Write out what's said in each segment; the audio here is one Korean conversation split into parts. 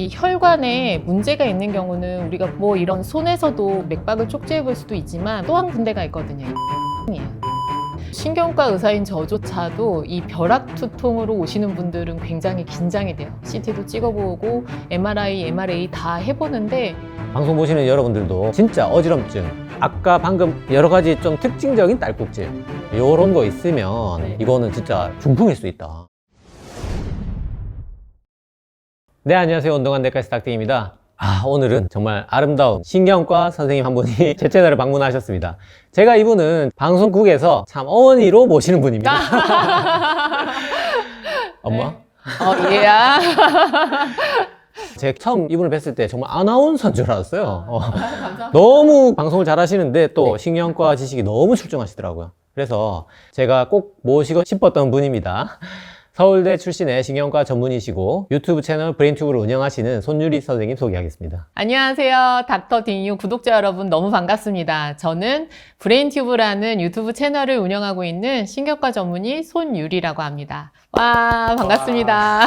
이 혈관에 문제가 있는 경우는 우리가 뭐 이런 손에서도 맥박을 쪽지해 볼 수도 있지만 또 한 군데가 있거든요. 신경과 의사인 저조차도 이 벼락 두통으로 오시는 분들은 굉장히 긴장이 돼요. CT도 찍어보고 MRI, MRA 다 해보는데 방송 보시는 여러분들도 진짜 어지럼증, 아까 방금 여러 가지 좀 특징적인 딸꾹질 이런 거 있으면 이거는 진짜 중풍일 수 있다. 네, 안녕하세요. 운동한 내과의사 닥터입니다. 오늘은 정말 아름다운 신경과 선생님 한 분이 제 채널을 방문하셨습니다. 제가 이분은 방송국에서 참 어머니로 모시는 분입니다. 엄마? 얘야. 제가 처음 이분을 뵀을 때 정말 아나운서인 줄 알았어요. 너무 방송을 잘 하시는데 또 신경과 지식이 너무 출중하시더라고요. 그래서 제가 꼭 모시고 싶었던 분입니다. 서울대 출신의 신경과 전문의시고 유튜브 채널 브레인튜브를 운영하시는 손유리 선생님 소개하겠습니다. 안녕하세요. 닥터 딩유 구독자 여러분 너무 반갑습니다. 저는 브레인튜브라는 유튜브 채널을 운영하고 있는 신경과 전문의 손유리라고 합니다. 와, 반갑습니다.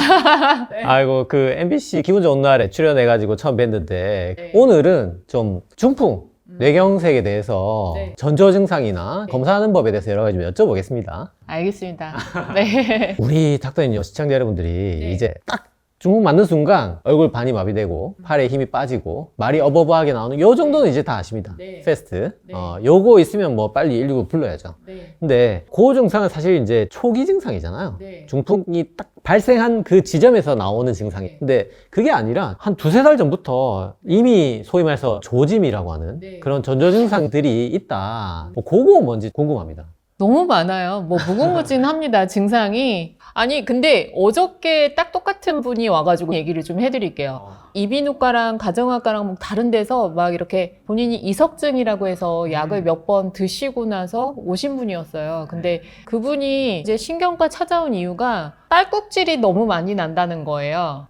네. 아이고, 그 MBC 기분 좋은 날에 출연해가지고 처음 뵀는데 오늘은 좀 중풍, 뇌경색에 대해서 전조 증상이나 검사하는 법에 대해서 여러 가지 좀 여쭤보겠습니다. 알겠습니다. 네. 우리 닥터님 시청자 여러분들이 이제 딱 중풍 맞는 순간 얼굴 반이 마비되고 팔에 힘이 빠지고 말이 어버버하게 나오는 요 정도는 이제 다 아십니다. 패스트. 요거 있으면 뭐 빨리 119 불러야죠. 근데 그 증상은 사실 이제 초기 증상이잖아요. 중풍이 딱 발생한 그 지점에서 나오는 증상이. 근데 그게 아니라 한 두세 달 전부터 이미 소위 말해서 조짐이라고 하는 그런 전조 증상들이 있다. 뭐 그거 뭔지 궁금합니다. 너무 많아요. 뭐 무궁무진합니다. 증상이. 아니 근데 어저께 딱 똑같은 분이 와가지고 얘기를 좀 해드릴게요. 이비인후과랑 가정학과랑 뭐 다른 데서 막 이렇게 본인이 이석증이라고 해서 약을 몇 번 드시고 나서 오신 분이었어요. 근데 그분이 이제 신경과 찾아온 이유가 딸꾹질이 너무 많이 난다는 거예요.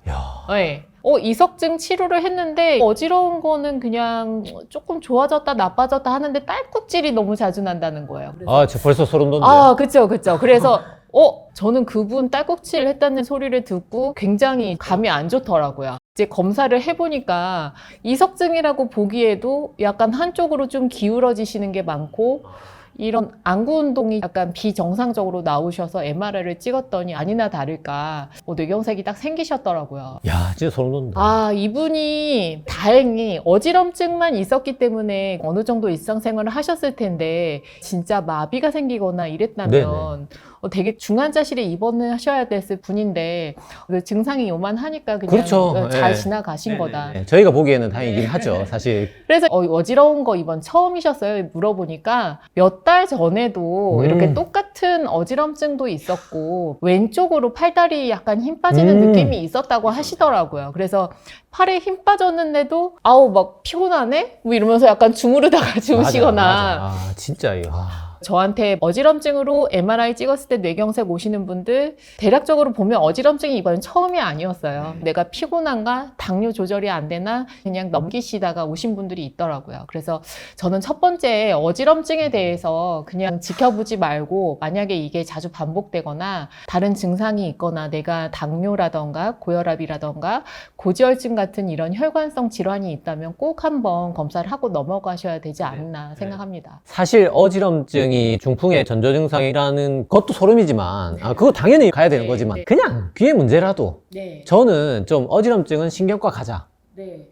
네. 이석증 치료를 했는데 어지러운 거는 그냥 조금 좋아졌다 나빠졌다 하는데 딸꾹질이 너무 자주 난다는 거예요. 저 벌써 소름 돋는데. 그쵸. 그래서 저는 그분 딸꾹질 했다는 소리를 듣고 굉장히 감이 안 좋더라고요. 이제 검사를 해보니까 이석증이라고 보기에도 약간 한쪽으로 좀 기울어지시는 게 많고 이런 안구 운동이 약간 비정상적으로 나오셔서 MRI를 찍었더니 아니나 다를까 뇌경색이 딱 생기셨더라고요. 야, 진짜 소름 돋는다. 이분이 다행히 어지럼증만 있었기 때문에 어느 정도 일상생활을 하셨을 텐데 진짜 마비가 생기거나 이랬다면 되게 중환자실에 입원하셔야 됐을 분인데 그 증상이 요만하니까 그냥 그렇죠. 잘 지나가신 거다. 저희가 보기에는 다행이긴 하죠, 사실. 그래서 어지러운 거 이번 처음이셨어요? 물어보니까 몇 달 전에도 이렇게 똑같은 어지럼증도 있었고 왼쪽으로 팔다리 약간 힘 빠지는 느낌이 있었다고 하시더라고요. 그래서 팔에 힘 빠졌는데도 막 피곤하네? 뭐 이러면서 약간 주무르다가 주무시거나 맞아. 진짜 이거. 저한테 어지럼증으로 MRI 찍었을 때 뇌경색 오시는 분들 대략적으로 보면 어지럼증이 이번엔 처음이 아니었어요. 내가 피곤한가? 당뇨 조절이 안 되나? 그냥 넘기시다가 오신 분들이 있더라고요. 그래서 저는 첫 번째 어지럼증에 대해서 그냥 지켜보지 말고 만약에 이게 자주 반복되거나 다른 증상이 있거나 내가 당뇨라던가 고혈압이라던가 고지혈증 같은 이런 혈관성 질환이 있다면 꼭 한번 검사를 하고 넘어가셔야 되지 않나 생각합니다. 사실 어지럼증이 중풍의 전조 증상이라는 것도 소름이지만 그거 당연히 가야 되는 거지만 그냥 귀의 문제라도 저는 좀 어지럼증은 신경과 가자.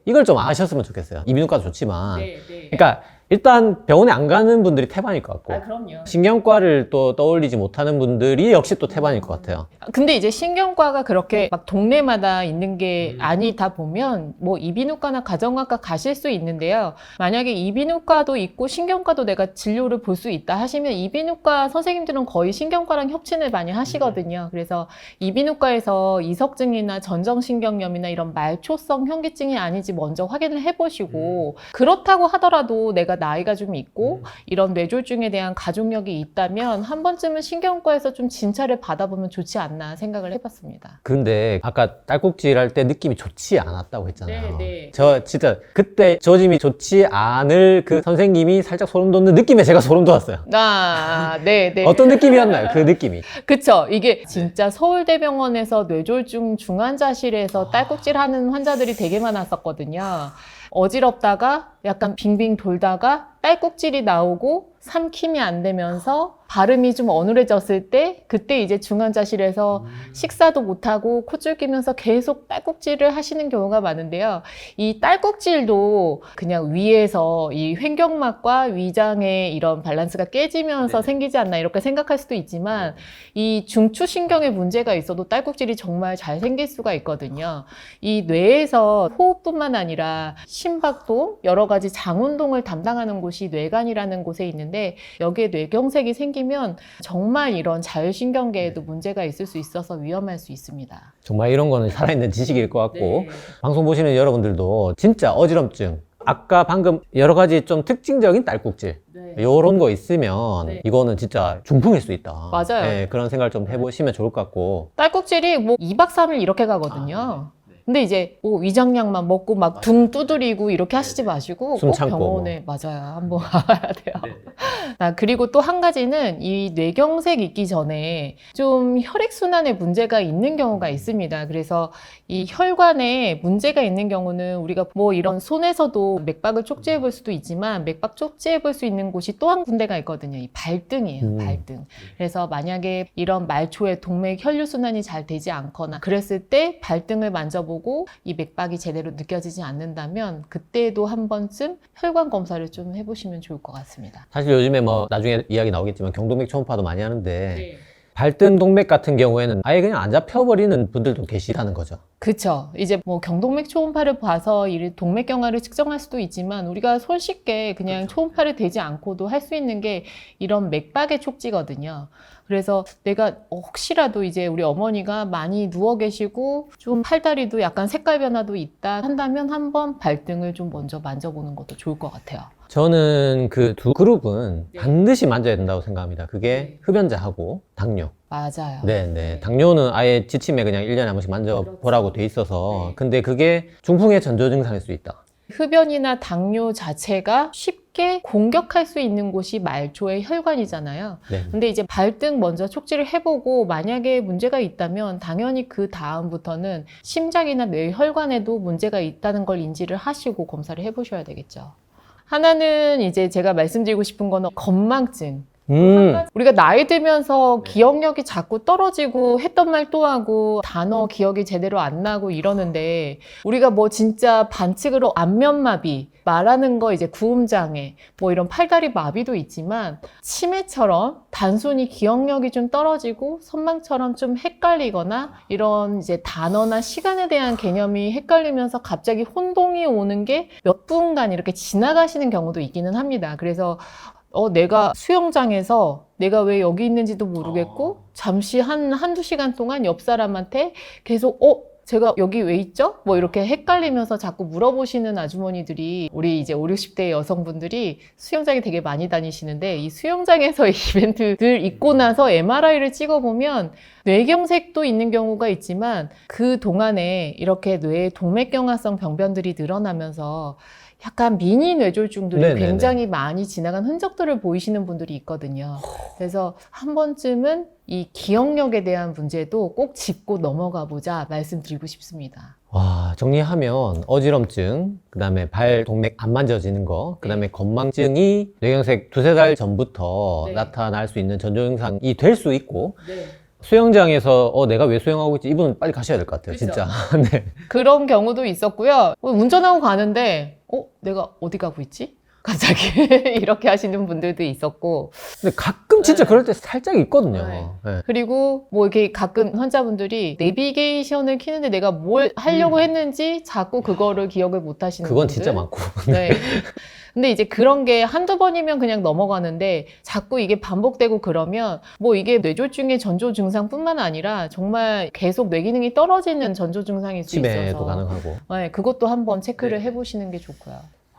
이걸 좀 아셨으면 좋겠어요. 이비인후과도 좋지만 그러니까 일단 병원에 안 가는 분들이 태반일 것 같고 그럼요. 신경과를 또 떠올리지 못하는 분들이 역시 또 태반일 것 같아요. 근데 이제 신경과가 그렇게 막 동네마다 있는 게 아니다 보면 뭐 이비인후과나 가정학과 가실 수 있는데요. 만약에 이비인후과도 있고 신경과도 내가 진료를 볼 수 있다 하시면 이비인후과 선생님들은 거의 신경과랑 협진을 많이 하시거든요. 그래서 이비인후과에서 이석증이나 전정신경염이나 이런 말초성 현기증이 아닌지 먼저 확인을 해보시고 그렇다고 하더라도 내가 나이가 좀 있고 이런 뇌졸중에 대한 가족력이 있다면 한 번쯤은 신경과에서 좀 진찰을 받아보면 좋지 않나 생각을 해봤습니다. 근데 아까 딸꾹질 할 때 느낌이 좋지 않았다고 했잖아요. 네. 저 진짜 그때 조짐이 좋지 않을 그 선생님이 살짝 소름 돋는 느낌에 제가 소름 돋았어요. 네. 어떤 느낌이었나요? 그 느낌이. 그쵸. 이게 진짜 서울대병원에서 뇌졸중 중환자실에서 딸꾹질 하는 환자들이 되게 많았었거든요. 어지럽다가 약간 빙빙 돌다가 딸꾹질이 나오고 삼킴이 안 되면서 발음이 좀 어눌해졌을 때 그때 이제 중환자실에서 식사도 못하고 콧줄 끼면서 계속 딸꾹질을 하시는 경우가 많은데요. 이 딸꾹질도 그냥 위에서 이 횡격막과 위장의 이런 밸런스가 깨지면서 생기지 않나 이렇게 생각할 수도 있지만 이 중추신경에 문제가 있어도 딸꾹질이 정말 잘 생길 수가 있거든요. 이 뇌에서 호흡뿐만 아니라 심박동, 여러 가지 장운동을 담당하는 곳이 뇌관이라는 곳에 있는데 여기에 뇌경색이 생기면 정말 이런 자율신경계에도 문제가 있을 수 있어서 위험할 수 있습니다. 정말 이런 거는 살아있는 지식일 것 같고 네. 방송 보시는 여러분들도 진짜 어지럼증 아까 방금 여러 가지 좀 특징적인 딸꾹질 이런 거 있으면 이거는 진짜 중풍일 수 있다. 맞아요. 네, 그런 생각을 좀 해보시면 좋을 것 같고 딸꾹질이 뭐 2박 3일 이렇게 가거든요. 근데 이제 뭐 위장약만 먹고 막 등 두드리고 이렇게 하시지 마시고 숨 꼭 참고 병원에 맞아요. 한번 가봐야 돼요. 그리고 또 한 가지는 이 뇌경색 있기 전에 좀 혈액순환에 문제가 있는 경우가 있습니다. 그래서 이 혈관에 문제가 있는 경우는 우리가 뭐 이런 손에서도 맥박을 쪽지해 볼 수도 있지만 맥박 쪽지해 볼 수 있는 곳이 또 한 군데가 있거든요. 이 발등이에요. 발등. 그래서 만약에 이런 말초에 동맥 혈류순환이 잘 되지 않거나 그랬을 때 발등을 만져보고 이 맥박이 제대로 느껴지지 않는다면 그때도 한 번쯤 혈관 검사를 좀 해보시면 좋을 것 같습니다. 사실 요즘에 뭐 나중에 이야기 나오겠지만 경동맥 초음파도 많이 하는데 발등 동맥 같은 경우에는 아예 그냥 안 잡혀버리는 분들도 계시다는 거죠. 그쵸. 이제 뭐 경동맥 초음파를 봐서 이 동맥경화를 측정할 수도 있지만 우리가 손쉽게 그냥 초음파를 대지 않고도 할 수 있는 게 이런 맥박의 촉지거든요. 그래서 내가 혹시라도 이제 우리 어머니가 많이 누워 계시고 좀 팔다리도 약간 색깔 변화도 있다 한다면 한번 발등을 좀 먼저 만져보는 것도 좋을 것 같아요. 저는 그 두 그룹은 반드시 만져야 된다고 생각합니다. 그게 흡연자하고 당뇨. 맞아요. 네. 당뇨는 아예 지침에 그냥 1년에 한 번씩 만져보라고 돼 있어서 근데 그게 중풍의 전조 증상일 수 있다. 흡연이나 당뇨 자체가 쉽게 공격할 수 있는 곳이 말초의 혈관이잖아요. 근데 이제 발등 먼저 촉지를 해보고 만약에 문제가 있다면 당연히 그 다음부터는 심장이나 뇌혈관에도 문제가 있다는 걸 인지를 하시고 검사를 해보셔야 되겠죠. 하나는 이제 제가 말씀드리고 싶은 거는 건망증. 우리가 나이 들면서 기억력이 자꾸 떨어지고 했던 말 또 하고 단어 기억이 제대로 안 나고 이러는데 우리가 뭐 진짜 반칙으로 안면마비 말하는 거 이제 구음장애 뭐 이런 팔다리 마비도 있지만 치매처럼 단순히 기억력이 좀 떨어지고 선망처럼 좀 헷갈리거나 이런 이제 단어나 시간에 대한 개념이 헷갈리면서 갑자기 혼동이 오는 게 몇 분간 이렇게 지나가시는 경우도 있기는 합니다. 그래서 내가 수영장에서 내가 왜 여기 있는지도 모르겠고 잠시 한두 시간 동안 옆 사람한테 계속 제가 여기 왜 있죠? 뭐 이렇게 헷갈리면서 자꾸 물어보시는 아주머니들이 우리 이제 5, 60대 여성분들이 수영장에 되게 많이 다니시는데 이 수영장에서 이벤트들 있고 나서 MRI를 찍어보면 뇌경색도 있는 경우가 있지만 그 동안에 이렇게 뇌에 동맥경화성 병변들이 늘어나면서 약간 미니 뇌졸중들이 굉장히 많이 지나간 흔적들을 보이시는 분들이 있거든요. 그래서 한 번쯤은 이 기억력에 대한 문제도 꼭 짚고 넘어가 보자 말씀드리고 싶습니다. 와, 정리하면 어지럼증, 그 다음에 발 동맥 안 만져지는 거, 그 다음에 건망증이 뇌경색 2-3달 전부터 나타날 수 있는 전조 증상이 될 수 있고 수영장에서 내가 왜 수영하고 있지? 이분은 빨리 가셔야 될 것 같아요. 그쵸? 진짜. 네. 그런 경우도 있었고요. 운전하고 가는데 내가 어디 가고 있지? 갑자기 이렇게 하시는 분들도 있었고. 근데 가끔 진짜 그럴 때 살짝 있거든요. 네. 그리고 뭐 이렇게 가끔 환자분들이 내비게이션을 켜는데 내가 뭘 하려고 했는지 자꾸 그거를 기억을 못 하시는 그건 분들. 진짜 많고. 네. 근데 이제 그런 게 한두 번이면 그냥 넘어가는데 자꾸 이게 반복되고 그러면 뭐 이게 뇌졸중의 전조 증상뿐만 아니라 정말 계속 뇌 기능이 떨어지는 전조 증상일 수 치매도 있어서 가능하고. 네, 그것도 한번 체크를 해보시는 게 좋고요.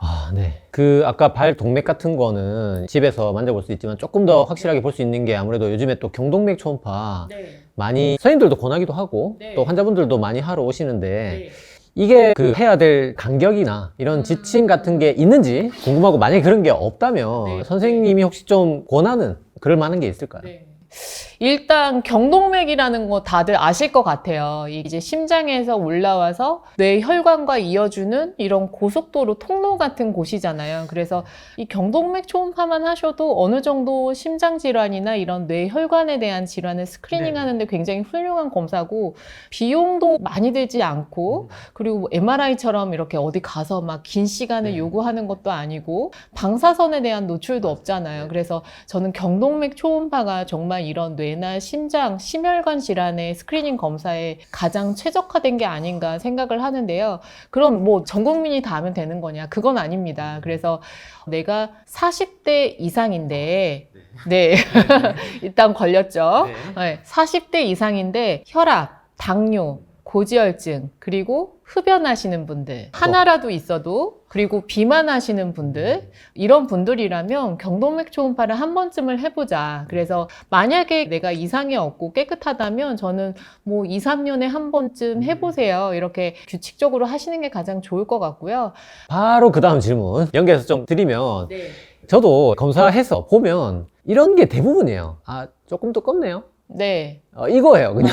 아, 네. 아까 발 동맥 같은 거는 집에서 만져볼 수 있지만 조금 더 확실하게 볼 수 있는 게 아무래도 요즘에 또 경동맥 초음파 많이 선생님들도 권하기도 하고 또 환자분들도 많이 하러 오시는데 이게 해야 될 간격이나 이런 지침 같은 게 있는지 궁금하고 만약에 그런 게 없다면 선생님이 혹시 좀 권하는 그럴 만한 게 있을까요? 일단 경동맥이라는 거 다들 아실 것 같아요. 이제 심장에서 올라와서 뇌 혈관과 이어주는 이런 고속도로 통로 같은 곳이잖아요. 그래서 이 경동맥 초음파만 하셔도 어느 정도 심장 질환이나 이런 뇌 혈관에 대한 질환을 스크리닝 하는데 굉장히 훌륭한 검사고 비용도 많이 들지 않고 그리고 MRI처럼 이렇게 어디 가서 막 긴 시간을 요구하는 것도 아니고 방사선에 대한 노출도 없잖아요. 그래서 저는 경동맥 초음파가 정말 이런 뇌나 심장, 심혈관 질환의 스크리닝 검사에 가장 최적화된 게 아닌가 생각을 하는데요. 그럼 뭐 전 국민이 다 하면 되는 거냐? 그건 아닙니다. 그래서 내가 40대 이상인데 네. 일단 걸렸죠. 네. 40대 이상인데 혈압, 당뇨, 고지혈증, 그리고 흡연하시는 분들, 하나라도 있어도, 그리고 비만하시는 분들, 이런 분들이라면 경동맥 초음파를 한 번쯤을 해보자. 그래서 만약에 내가 이상이 없고 깨끗하다면 저는 뭐 2, 3년에 한 번쯤 해보세요. 이렇게 규칙적으로 하시는 게 가장 좋을 것 같고요. 바로 그 다음 질문 연계해서 좀 드리면 저도 검사해서 보면 이런 게 대부분이에요. 아, 조금 두껍네요. 네. 이거예요, 그냥.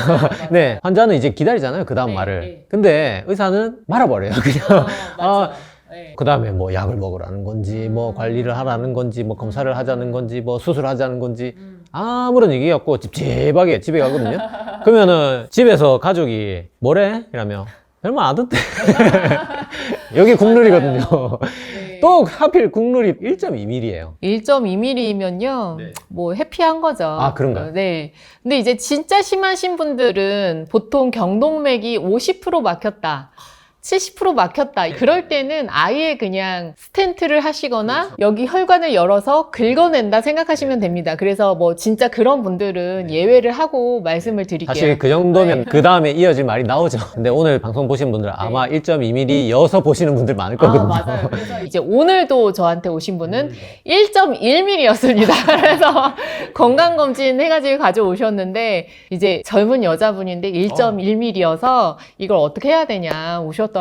네. 환자는 이제 기다리잖아요, 그 다음 말을. 근데 의사는 말아버려요, 그냥. 맞아. 그 다음에 뭐 약을 먹으라는 건지, 뭐 관리를 하라는 건지, 뭐 검사를 하자는 건지, 뭐 수술하자는 건지, 아무런 얘기 없고 찝찝하게 집에 가거든요. 그러면은 집에서 가족이 뭐래? 이러면 얼마 안 듣대. 여기 국룰이거든요. 또 하필 국룰이 1.2mm예요. 1.2mm면요, 뭐 해피한 거죠. 아, 그런가요? 네. 근데 이제 진짜 심하신 분들은 보통 경동맥이 50% 막혔다. 70% 막혔다. 그럴 때는 아예 그냥 스텐트를 하시거나 여기 혈관을 열어서 긁어낸다 생각하시면 됩니다. 그래서 뭐 진짜 그런 분들은 예외를 하고 말씀을 드릴게요. 사실 그 정도면 그 다음에 이어질 말이 나오죠. 근데 오늘 방송 보신 분들은 아마 1.2mm 이어서 보시는 분들 많을 거거든요. 맞아요. 그래서 이제 오늘도 저한테 오신 분은 1.1mm였습니다. 그래서 건강검진 해가지고 가져오셨는데 이제 젊은 여자분인데 1.1mm여서 이걸 어떻게 해야 되냐 오셨더라고요.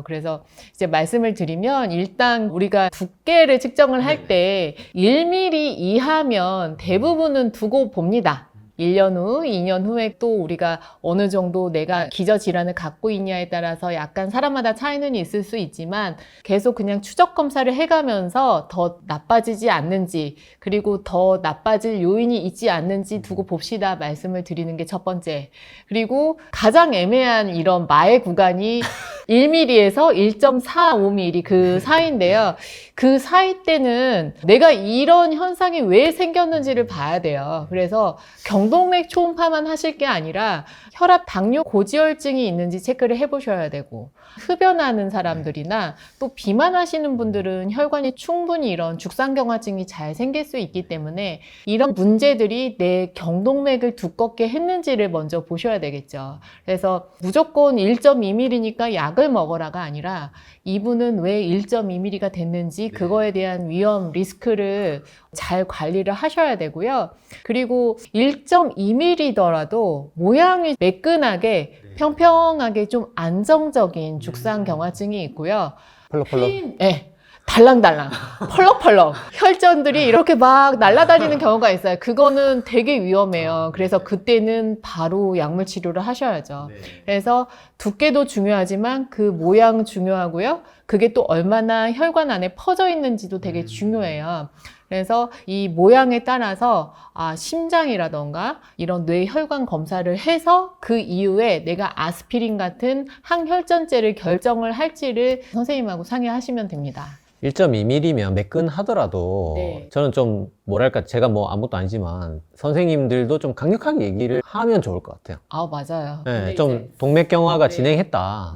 그래서 이제 말씀을 드리면 일단 우리가 두께를 측정을 할 때 1mm 이하면 대부분은 두고 봅니다. 1년 후, 2년 후에 또 우리가 어느 정도 내가 기저질환을 갖고 있냐에 따라서 약간 사람마다 차이는 있을 수 있지만 계속 그냥 추적 검사를 해가면서 더 나빠지지 않는지 그리고 더 나빠질 요인이 있지 않는지 두고 봅시다 말씀을 드리는 게 첫 번째. 그리고 가장 애매한 이런 마의 구간이 1mm에서 1.45mm 그 사이인데요. 그 사이 때는 내가 이런 현상이 왜 생겼는지를 봐야 돼요. 그래서 경동맥 초음파만 하실 게 아니라 혈압, 당뇨, 고지혈증이 있는지 체크를 해보셔야 되고 흡연하는 사람들이나 또 비만하시는 분들은 혈관이 충분히 이런 죽상경화증이 잘 생길 수 있기 때문에 이런 문제들이 내 경동맥을 두껍게 했는지를 먼저 보셔야 되겠죠. 그래서 무조건 1.2mm니까 약을 먹어라가 아니라 이분은 왜 1.2mm가 됐는지 그거에 대한 위험, 리스크를 잘 관리를 하셔야 되고요. 그리고 1.2mm더라도 모양이 매끈하게 평평하게 좀 안정적인 죽상경화증이 있고요. 펄럭펄럭. 네. 달랑달랑 펄럭펄럭 혈전들이 이렇게 막 날아다니는 경우가 있어요. 그거는 되게 위험해요. 그래서 그때는 바로 약물 치료를 하셔야죠. 그래서 두께도 중요하지만 그 모양 중요하고요. 그게 또 얼마나 혈관 안에 퍼져 있는지도 되게 중요해요. 그래서 이 모양에 따라서 심장이라던가 이런 뇌혈관 검사를 해서 그 이후에 내가 아스피린 같은 항혈전제를 결정을 할지를 선생님하고 상의하시면 됩니다. 1.2mm면 매끈하더라도 저는 좀 뭐랄까 제가 뭐 아무것도 아니지만 선생님들도 좀 강력하게 얘기를 하면 좋을 것 같아요. 맞아요. 네, 좀 동맥경화가 진행했다.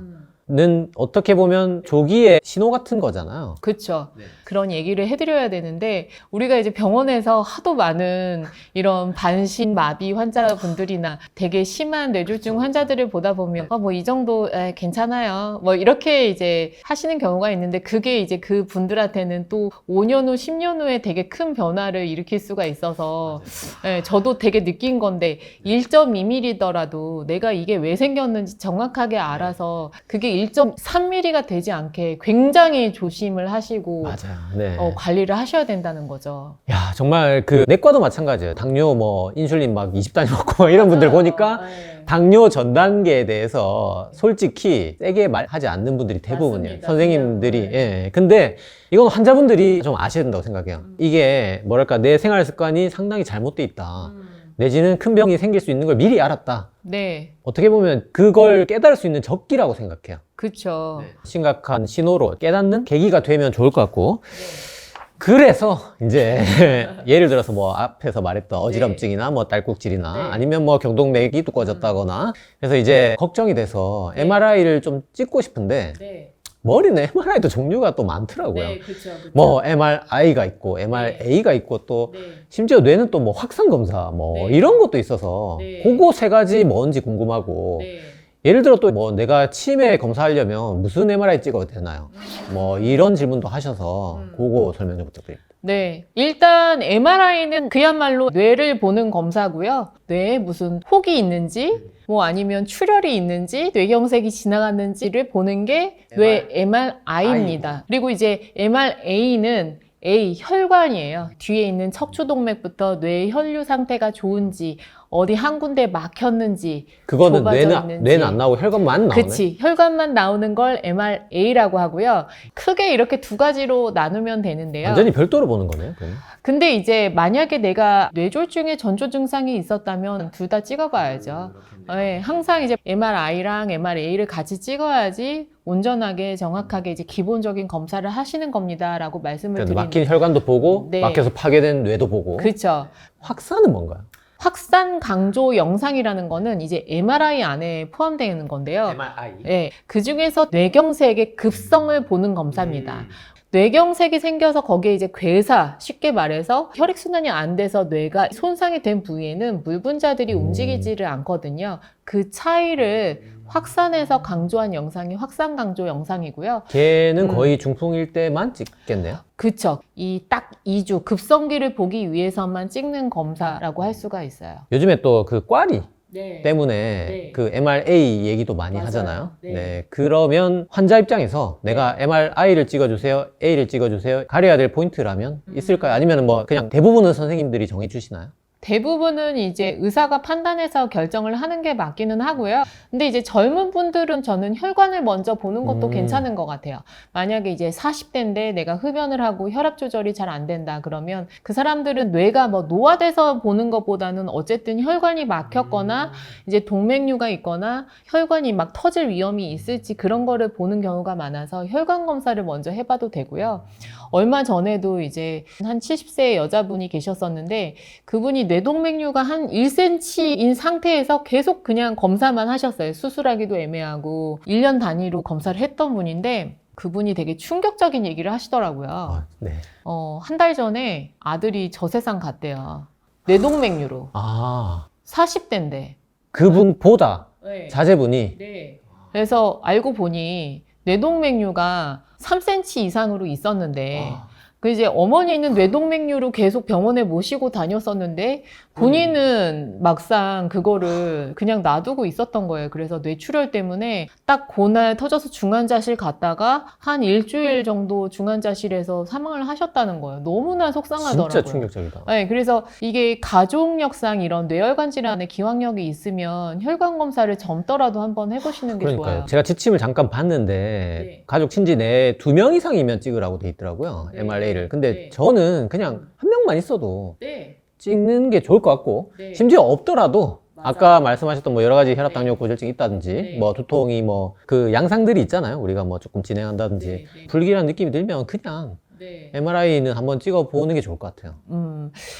는 어떻게 보면 조기의 신호 같은 거잖아요. 그렇죠. 네. 그런 얘기를 해드려야 되는데 우리가 이제 병원에서 하도 많은 이런 반신 마비 환자분들이나 되게 심한 뇌졸중 환자들을 보다 보면 뭐 이 정도 괜찮아요. 뭐 이렇게 이제 하시는 경우가 있는데 그게 이제 그 분들한테는 또 5년 후, 10년 후에 되게 큰 변화를 일으킬 수가 있어서 저도 되게 느낀 건데 1.2mm더라도 내가 이게 왜 생겼는지 정확하게 알아서 그게 1.3mm가 되지 않게 굉장히 조심을 하시고 맞아요. 네. 관리를 하셔야 된다는 거죠. 야, 정말 그 내과도 마찬가지예요. 당뇨 뭐 인슐린 막 20단위 먹고 막 이런 분들 보니까 네. 당뇨 전 단계에 대해서 솔직히 세게 말하지 않는 분들이 대부분이에요. 맞습니다. 선생님들이. 그냥, 예. 근데 이건 환자분들이 좀 아셔야 된다고 생각해요. 이게 뭐랄까 내 생활 습관이 상당히 잘못돼 있다. 내지는 큰 병이 생길 수 있는 걸 미리 알았다. 네, 어떻게 보면 그걸 깨달을 수 있는 적기라고 생각해요. 그렇죠. 심각한 신호로 깨닫는 계기가 되면 좋을 것 같고. 그래서 이제 예를 들어서 뭐 앞에서 말했던 어지럼증이나 뭐 딸꾹질이나 네. 아니면 뭐 경동맥이 두꺼워졌다거나 그래서 이제 걱정이 돼서 MRI를 좀 찍고 싶은데 네, 머리는 MRI도 종류가 또 많더라고요. 그렇죠. 뭐 MRI가 있고 MRA가 있고 또 심지어 뇌는 또 뭐 확산 검사 뭐 네. 이런 것도 있어서 네. 그거 세 가지 뭔지 궁금하고 예를 들어 또 뭐 내가 치매 검사하려면 무슨 MRI 찍어야 되나요? 뭐 이런 질문도 하셔서 그거 설명 좀 부탁드립니다. 네, 일단 MRI는 그야말로 뇌를 보는 검사고요. 뇌에 무슨 혹이 있는지, 뭐 아니면 출혈이 있는지, 뇌경색이 지나갔는지를 보는 게 뇌 MRI입니다. 그리고 이제 MRA는 혈관이에요. 뒤에 있는 척추동맥부터 뇌 혈류 상태가 좋은지, 어디 한 군데 막혔는지, 그거는 좁아져 있는지. 뇌는 안 나오고 혈관만 나오네. 그치. 혈관만 나오는 걸 MRA라고 하고요. 크게 이렇게 두 가지로 나누면 되는데요. 완전히 별도로 보는 거네요. 그럼. 근데 이제 만약에 내가 뇌졸중의 전조 증상이 있었다면 둘 다 찍어봐야죠. 네, 항상 이제 MRI랑 MRA를 같이 찍어야지 온전하게 정확하게 이제 기본적인 검사를 하시는 겁니다라고 말씀을 그러니까 드리는. 막힌 혈관도 보고 네. 막혀서 파괴된 뇌도 보고. 그렇죠. 확산은 뭔가요? 확산 강조 영상이라는 거는 이제 MRI 안에 포함되어 있는 건데요. MRI. 네, 그 중에서 뇌경색의 급성을 보는 검사입니다. 뇌경색이 생겨서 거기에 이제 괴사, 쉽게 말해서 혈액순환이 안 돼서 뇌가 손상이 된 부위에는 물 분자들이 움직이지를 않거든요. 그 차이를 확산해서 강조한 영상이 확산 강조 영상이고요. 걔는 거의 중풍일 때만 찍겠네요. 그쵸. 이 딱 2주 급성기를 보기 위해서만 찍는 검사라고 할 수가 있어요. 요즘에 또 그 꽈리 네. 때문에 네. 그 MRA 얘기도 많이 맞아요. 하잖아요. 네. 네. 그러면 환자 입장에서 내가 MRI를 찍어주세요, A를 찍어주세요, 가려야 될 포인트라면 있을까요? 아니면 뭐 그냥 대부분은 선생님들이 정해주시나요? 대부분은 이제 의사가 판단해서 결정을 하는 게 맞기는 하고요. 근데 이제 젊은 분들은 저는 혈관을 먼저 보는 것도 괜찮은 것 같아요. 만약에 이제 40대인데 내가 흡연을 하고 혈압 조절이 잘 안 된다 그러면 그 사람들은 뇌가 뭐 노화돼서 보는 것보다는 어쨌든 혈관이 막혔거나 이제 동맥류가 있거나 혈관이 막 터질 위험이 있을지 그런 거를 보는 경우가 많아서 혈관 검사를 먼저 해봐도 되고요. 얼마 전에도 이제 한 70세의 여자분이 계셨었는데 그분이 뇌동맥류가 한 1cm인 상태에서 계속 그냥 검사만 하셨어요. 수술하기도 애매하고 1년 단위로 검사를 했던 분인데 그분이 되게 충격적인 얘기를 하시더라고요. 네. 한 달 전에 아들이 저 세상 갔대요. 뇌동맥류로. 아, 40대인데. 그분보다 네. 자제분이 그래서 알고 보니 뇌동맥류가 3cm 이상으로 있었는데 그 이제 어머니는 뇌동맥류로 계속 병원에 모시고 다녔었는데 본인은 막상 그거를 그냥 놔두고 있었던 거예요. 그래서 뇌출혈 때문에 딱 그날 터져서 중환자실 갔다가 한 일주일 정도 중환자실에서 사망을 하셨다는 거예요. 너무나 속상하더라고요. 진짜 충격적이다. 네, 그래서 이게 가족력상 이런 뇌혈관 질환에 기왕력이 있으면 혈관 검사를 젊더라도 한번 해보시는 게 그러니까요. 좋아요. 제가 지침을 잠깐 봤는데 네. 가족 친지 내 2명 이상이면 찍으라고 돼 있더라고요. 네. MRA를. 근데 네. 저는 그냥 한 명만 있어도 네. 찍는 게 좋을 것 같고 네. 심지어 없더라도 맞아. 아까 말씀하셨던 뭐 여러 가지 혈압, 당뇨, 고지혈증 있다든지 네. 뭐 두통이 뭐 그 양상들이 있잖아요. 우리가 뭐 조금 진행한다든지 네, 네. 불길한 느낌이 들면 그냥 MRI는 한번 찍어보는 게 좋을 것 같아요.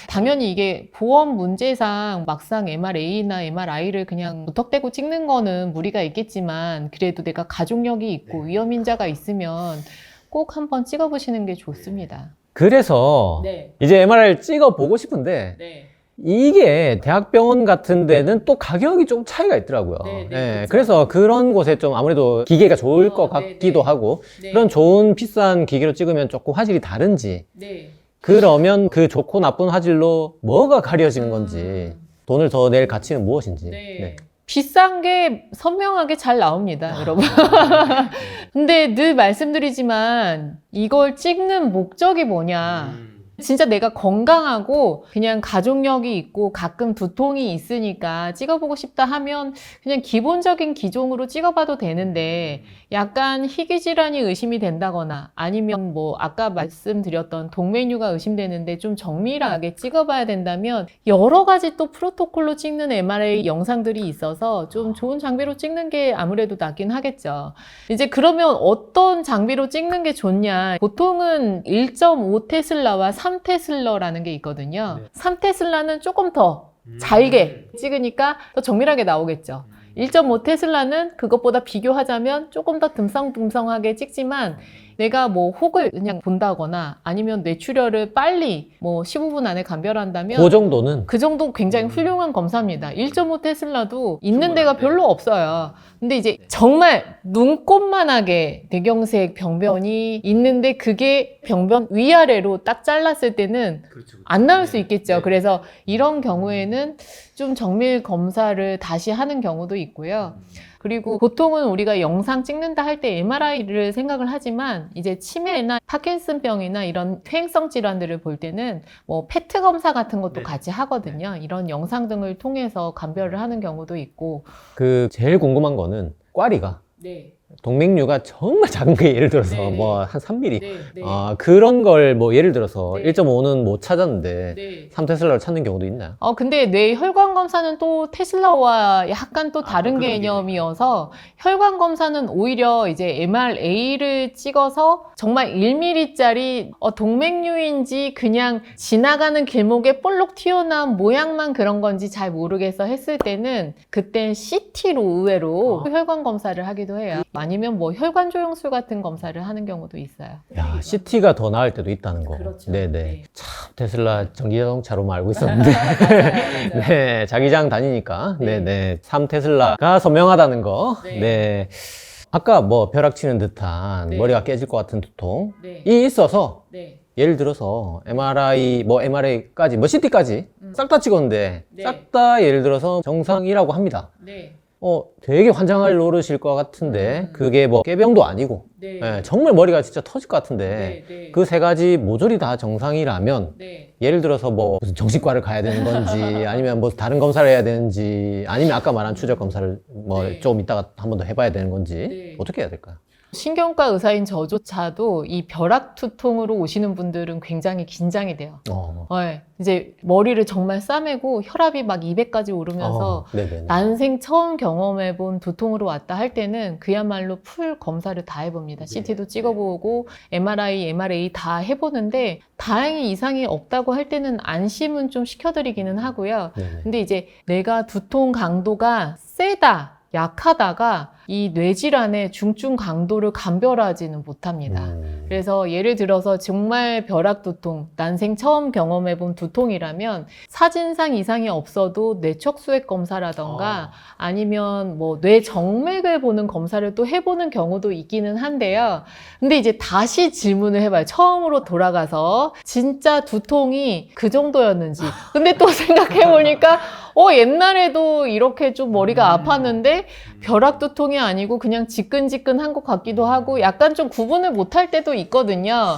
당연히 이게 보험 문제상 막상 MRA나 MRI를 그냥 무턱대고 찍는 거는 무리가 있겠지만 그래도 내가 가족력이 있고 위험인자가 있으면 꼭 한번 찍어보시는 게 좋습니다. 그래서 이제 MRI를 찍어보고 싶은데 이게 대학병원 같은 데는 또 가격이 좀 차이가 있더라고요. 그렇죠. 그래서 그런 곳에 좀 아무래도 기계가 좋을 것 같기도 하고 그런 좋은 비싼 기계로 찍으면 조금 화질이 다른지 그러면 그 좋고 나쁜 화질로 뭐가 가려지는 건지 돈을 더 낼 가치는 무엇인지 비싼 게 선명하게 잘 나옵니다, 여러분. 근데 늘 말씀드리지만 이걸 찍는 목적이 뭐냐. 진짜 내가 건강하고 그냥 가족력이 있고 가끔 두통이 있으니까 찍어보고 싶다 하면 그냥 기본적인 기종으로 찍어봐도 되는데 약간 희귀질환이 의심이 된다거나 아니면 뭐 아까 말씀드렸던 동맥류가 의심되는데 좀 정밀하게 찍어봐야 된다면 여러 가지 또 프로토콜로 찍는 MRI 영상들이 있어서 좀 좋은 장비로 찍는 게 아무래도 낫긴 하겠죠. 이제 그러면 어떤 장비로 찍는 게 좋냐. 보통은 1.5 테슬라와 3 테슬라라는 게 있거든요. 3 테슬라는 조금 더 잘게 찍으니까 더 정밀하게 나오겠죠. 1.5 테슬라는 그것보다 비교하자면 조금 더 듬성듬성하게 찍지만 내가 뭐 혹을 그냥 본다거나 아니면 뇌출혈을 빨리 뭐 15분 안에 감별한다면 그 정도는 그 정도 굉장히 훌륭한 검사입니다. 1.5 테슬라도 있는 데가 별로 없어요. 근데 이제 정말 눈곱만하게 뇌경색 병변이 있는데 그게 병변 위아래로 딱 잘랐을 때는 안 나올 수 있겠죠. 그래서 이런 경우에는 좀 정밀 검사를 다시 하는 경우도 있고요. 그리고 보통은 우리가 영상 찍는다 할 때 MRI를 생각을 하지만 이제 치매나 파킨슨병이나 이런 퇴행성 질환들을 볼 때는 뭐 페트 검사 같은 것도 같이 하거든요. 이런 영상 등을 통해서 감별을 하는 경우도 있고. 그 제일 궁금한 거는 꽈리가 동맥류가 정말 작은 게 예를 들어서 뭐 한 3mm 그런 걸 뭐 예를 들어서 1.5는 못 찾았는데 3테슬라를 찾는 경우도 있나요? 근데 뇌 혈관 검사는 또 테슬라와 약간 또 다른 개념이어서 혈관 검사는 오히려 이제 MRA를 찍어서 정말 1mm짜리 동맥류인지 그냥 지나가는 길목에 볼록 튀어나온 모양만 그런 건지 잘 모르겠어 했을 때는 그땐 CT로 의외로 혈관 검사를 하기도 해요. 아니면 뭐 혈관 조영술 같은 검사를 하는 경우도 있어요. 야, CT가 더 나을 때도 있다는 거. 그렇죠. 네네. 참 테슬라 전기자동차로만 알고 있었는데 네, 자기장 다니니까 네네. 3테슬라가 선명하다는 거. 네. 아까 뭐 벼락 치는 듯한 머리가 깨질 것 같은 두통이 있어서 예를 들어서 MRI, 뭐 MRA까지, 뭐 CT까지 싹 다 찍었는데 싹 다 예를 들어서 정상이라고 합니다. 되게 환장할 노릇일 것 같은데 그게 뭐 깨병도 아니고 정말 머리가 진짜 터질 것 같은데 그 세 가지 모조리 다 정상이라면 예를 들어서 뭐 무슨 정신과를 가야 되는 건지 아니면 뭐 다른 검사를 해야 되는지 아니면 아까 말한 추적 검사를 뭐 좀 이따가 한 번 더 해봐야 되는 건지 어떻게 해야 될까요? 신경과 의사인 저조차도 이 벼락 두통으로 오시는 분들은 굉장히 긴장이 돼요. 이제 머리를 정말 싸매고 혈압이 막 200까지 오르면서 난생 처음 경험해본 두통으로 왔다 할 때는 그야말로 풀 검사를 다 해봅니다. CT도 찍어보고 MRI, MRA 다 해보는데 다행히 이상이 없다고 할 때는 안심은 좀 시켜드리기는 하고요. 근데 이제 내가 두통 강도가 세다, 약하다가 이 뇌질환의 중증 강도를 감별하지는 못합니다. 그래서 예를 들어서 정말 벼락두통, 난생 처음 경험해본 두통이라면 사진상 이상이 없어도 뇌척수액 검사라던가 아니면 뭐 뇌정맥을 보는 검사를 또 해보는 경우도 있기는 한데요. 근데 이제 다시 질문을 해봐요. 처음으로 돌아가서 진짜 두통이 그 정도였는지. 근데 또 생각해보니까 옛날에도 이렇게 좀 머리가 아팠는데 벼락두통이 아니고 그냥 지끈지끈한 것 같기도 하고 약간 좀 구분을 못할 때도 있거든요.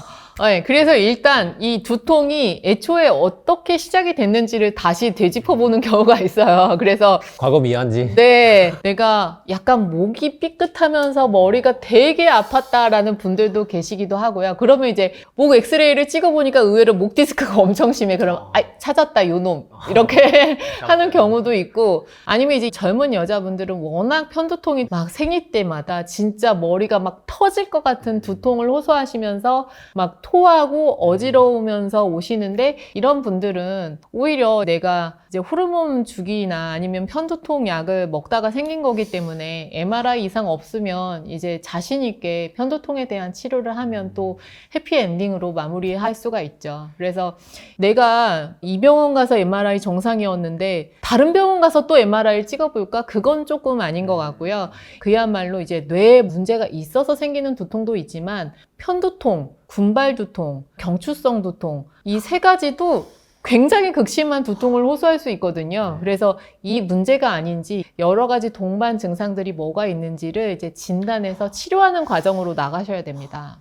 그래서 일단 이 두통이 애초에 어떻게 시작이 됐는지를 다시 되짚어보는 경우가 있어요. 그래서 과거 미완지 내가 약간 목이 삐끗하면서 머리가 되게 아팠다라는 분들도 계시기도 하고요. 그러면 이제 목 엑스레이를 찍어보니까 의외로 목 디스크가 엄청 심해. 그럼 찾았다 요놈 이렇게 하는 경우도 있고 아니면 이제 젊은 여자분들은 워낙 편두통이 막 생일 때마다 진짜 머리가 막 터질 것 같은 두통을 호소하시면서 막 토하고 어지러우면서 오시는데 이런 분들은 오히려 내가 이제 호르몬 주기나 아니면 편두통 약을 먹다가 생긴 거기 때문에 MRI 이상 없으면 이제 자신 있게 편두통에 대한 치료를 하면 또 해피엔딩으로 마무리할 수가 있죠. 그래서 내가 이 병원 가서 MRI 정상이었는데 다른 병원 가서 또 MRI를 찍어볼까? 그건 조금 아닌 것 같고요. 그야말로 이제 뇌에 문제가 있어서 생기는 두통도 있지만 편두통, 군발 두통, 경추성 두통 이 세 가지도 굉장히 극심한 두통을 호소할 수 있거든요. 그래서 이 문제가 아닌지 여러 가지 동반 증상들이 뭐가 있는지를 이제 진단해서 치료하는 과정으로 나가셔야 됩니다.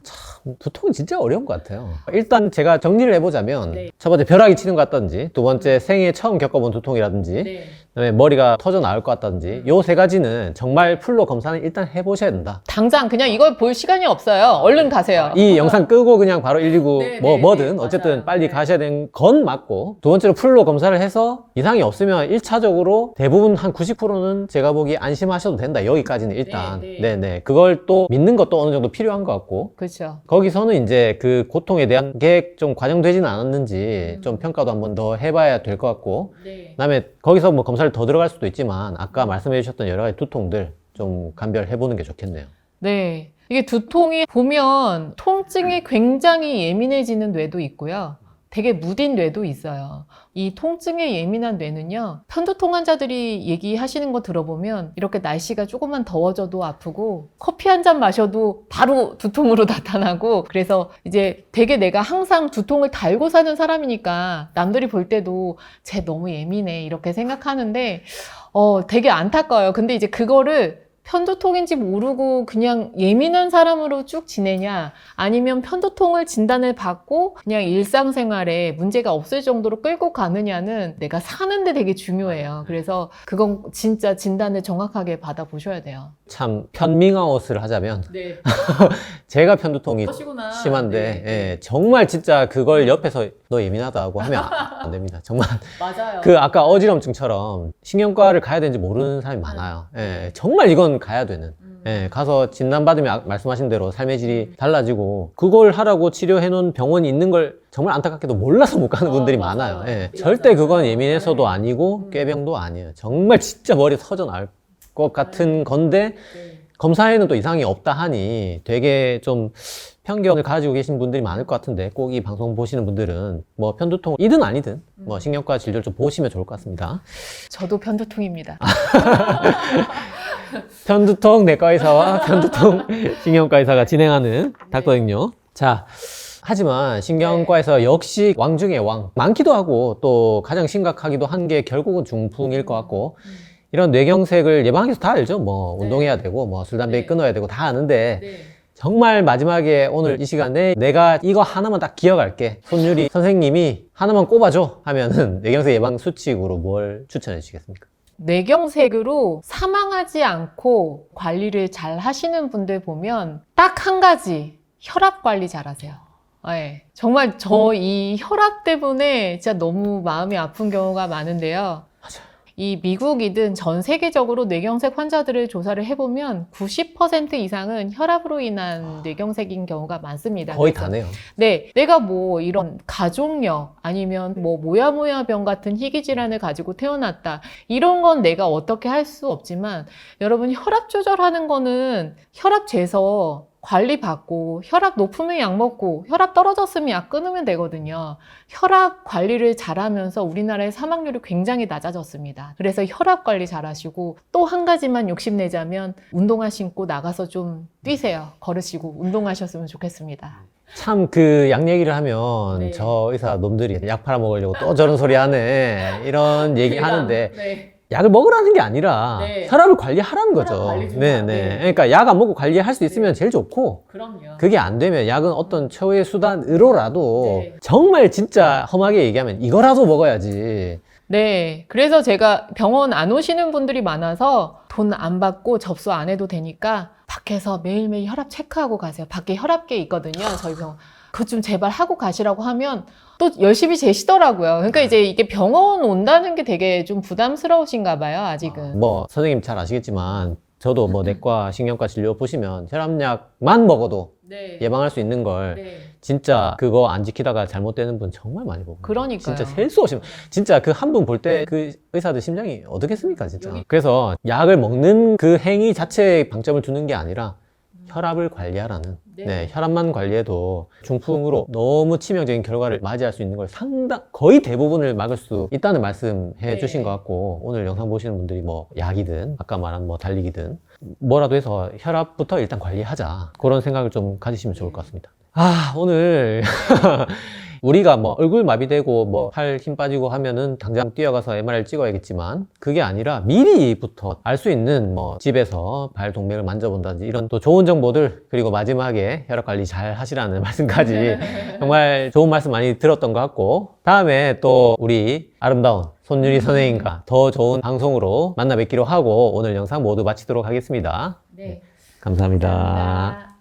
두통은 진짜 어려운 것 같아요. 일단 제가 정리를 해보자면 네. 첫 번째 벼락이 치는 것 같다든지 두 번째 생애 처음 겪어본 두통이라든지 네. 그다음에 머리가 터져 나올 것 같다든지 요 세 가지는 정말 풀로 검사는 일단 해보셔야 된다. 당장 그냥 이걸 볼 시간이 없어요. 얼른 가세요. 이 영상 끄고 그냥 바로 119 네, 뭐든 네, 어쨌든 맞아요. 빨리 네. 가셔야 되는 건 맞고 두 번째로 풀로 검사를 해서 이상이 없으면 1차적으로 대부분 한 90%는 제가 보기에 안심하셔도 된다. 여기까지는 일단 네. 네네 그걸 또 믿는 것도 어느 정도 필요한 것 같고 그렇죠. 거기서는 이제 그 고통에 대한 게 좀 과정되지는 않았는지 좀 평가도 한번 더 해봐야 될 것 같고 네. 그다음에 거기서 뭐 검사를 더 들어갈 수도 있지만 아까 말씀해 주셨던 여러 가지 두통들 좀 감별해 보는 게 좋겠네요. 네. 이게 두통이 보면 통증이 굉장히 예민해지는 뇌도 있고요. 되게 무딘 뇌도 있어요. 이 통증에 예민한 뇌는요, 편두통 환자들이 얘기하시는 거 들어보면 이렇게 날씨가 조금만 더워져도 아프고 커피 한 잔 마셔도 바로 두통으로 나타나고 그래서 이제 되게 내가 항상 두통을 달고 사는 사람이니까 남들이 볼 때도 쟤 너무 예민해 이렇게 생각하는데 되게 안타까워요. 근데 이제 그거를 편두통인지 모르고 그냥 예민한 사람으로 쭉 지내냐 아니면 편두통을 진단을 받고 그냥 일상생활에 문제가 없을 정도로 끌고 가느냐는 내가 사는데 되게 중요해요. 그래서 그건 진짜 진단을 정확하게 받아보셔야 돼요. 참 편밍아웃을 하자면 네. 제가 편두통이 그러시구나. 심한데 네. 예, 정말 진짜 그걸 옆에서 너 예민하다고 하면 안 됩니다. 정말 맞아요. 그 아까 어지럼증처럼 신경과를 가야 되는지 모르는 사람이 많아요. 예, 정말 이건 가야 되는. 예, 가서 진단받으면 말씀하신 대로 삶의 질이 달라지고 그걸 하라고 치료해 놓은 병원이 있는 걸 정말 안타깝게도 몰라서 못 가는 분들이 맞아요. 많아요. 예, 맞아요. 절대 그건 예민해서도 아니고 꾀병도 아니에요. 정말 진짜 머리 터져 나올 것 같은 건데 네. 검사에는 또 이상이 없다 하니 되게 좀 편견을 가지고 계신 분들이 많을 것 같은데 꼭 이 방송 보시는 분들은 뭐 편두통이든 아니든 뭐 신경과 진료를 좀 보시면 좋을 것 같습니다. 저도 편두통입니다. 편두통 내과 의사와 편두통 신경과 의사가 진행하는 닥터잉요. 자, 하지만 신경과에서 역시 왕 중의 왕 많기도 하고 또 가장 심각하기도 한 게 결국은 중풍일 것 같고 이런 뇌경색을 예방하기 위해서 다 알죠. 뭐 운동해야 되고 뭐 술 담배 끊어야 되고 다 아는데 정말 마지막에 오늘 이 시간에 내가 이거 하나만 딱 기억할게. 손유리 선생님이 하나만 꼽아줘 하면은 뇌경색 예방 수칙으로 뭘 추천해 주시겠습니까? 뇌경색으로 사망하지 않고 관리를 잘 하시는 분들 보면 딱 한 가지, 혈압 관리 잘 하세요. 네, 정말 저 이 혈압 때문에 진짜 너무 마음이 아픈 경우가 많은데요. 이 미국이든 전 세계적으로 뇌경색 환자들을 조사를 해보면 90% 이상은 혈압으로 인한 뇌경색인 경우가 많습니다. 거의 그래서 다네요. 네, 내가 뭐 이런 가족력 아니면 뭐 모야모야병 같은 희귀 질환을 가지고 태어났다. 이런 건 내가 어떻게 할 수 없지만 여러분 혈압 조절하는 거는 혈압 재서 관리 받고 혈압 높으면 약 먹고 혈압 떨어졌으면 약 끊으면 되거든요. 혈압 관리를 잘하면서 우리나라의 사망률이 굉장히 낮아졌습니다. 그래서 혈압 관리 잘하시고 또 한 가지만 욕심내자면 운동화 신고 나가서 좀 뛰세요. 걸으시고 운동하셨으면 좋겠습니다. 참 그 약 얘기를 하면 네. 저 의사 놈들이 약 팔아먹으려고 또 저런 소리 하네 이런 얘기 하는데 네. 약을 먹으라는 게 아니라 네. 혈압을 관리하라는 거죠. 관리 좀 네네. 네. 그러니까 약 안 먹고 관리할 수 있으면 제일 좋고 그럼요. 그게 안 되면 약은 어떤 최후의 수단으로라도 네. 정말 진짜 험하게 얘기하면 이거라도 먹어야지. 네. 그래서 제가 병원 안 오시는 분들이 많아서 돈 안 받고 접수 안 해도 되니까 밖에서 매일매일 혈압 체크하고 가세요. 밖에 혈압계 있거든요. 저희 병원. 그거 좀 제발 하고 가시라고 하면 또 열심히 재시더라고요. 그러니까 이제 이게 병원 온다는 게 되게 좀 부담스러우신가 봐요, 아직은. 뭐 선생님 잘 아시겠지만 저도 뭐 내과, 신경과 진료 보시면 혈압약만 먹어도 네. 예방할 수 있는 걸 네. 진짜 그거 안 지키다가 잘못되는 분 정말 많이 보고. 그러니까요. 진짜 셀 수 없이. 진짜 그 한 분 볼 때 그 의사들 심장이 어떻겠습니까, 진짜. 그래서 약을 먹는 그 행위 자체에 방점을 두는 게 아니라 혈압을 관리하라는. 네, 혈압만 관리해도 중풍으로 너무 치명적인 결과를 맞이할 수 있는 걸 거의 대부분을 막을 수 있다는 말씀 해 주신 것 같고, 오늘 영상 보시는 분들이 뭐 약이든 아까 말한 뭐 달리기든 뭐라도 해서 혈압부터 일단 관리하자, 그런 생각을 좀 가지시면 좋을 것 같습니다. 오늘 우리가 뭐 얼굴 마비되고 뭐 팔 힘 빠지고 하면은 당장 뛰어가서 MRI를 찍어야겠지만, 그게 아니라 미리부터 알 수 있는 뭐 집에서 발 동맥을 만져본다든지 이런 또 좋은 정보들, 그리고 마지막에 혈압 관리 잘 하시라는 말씀까지 정말 좋은 말씀 많이 들었던 것 같고, 다음에 또 우리 아름다운 손유리 선생님과 더 좋은 방송으로 만나 뵙기로 하고 오늘 영상 모두 마치도록 하겠습니다. 네. 감사합니다. 감사합니다.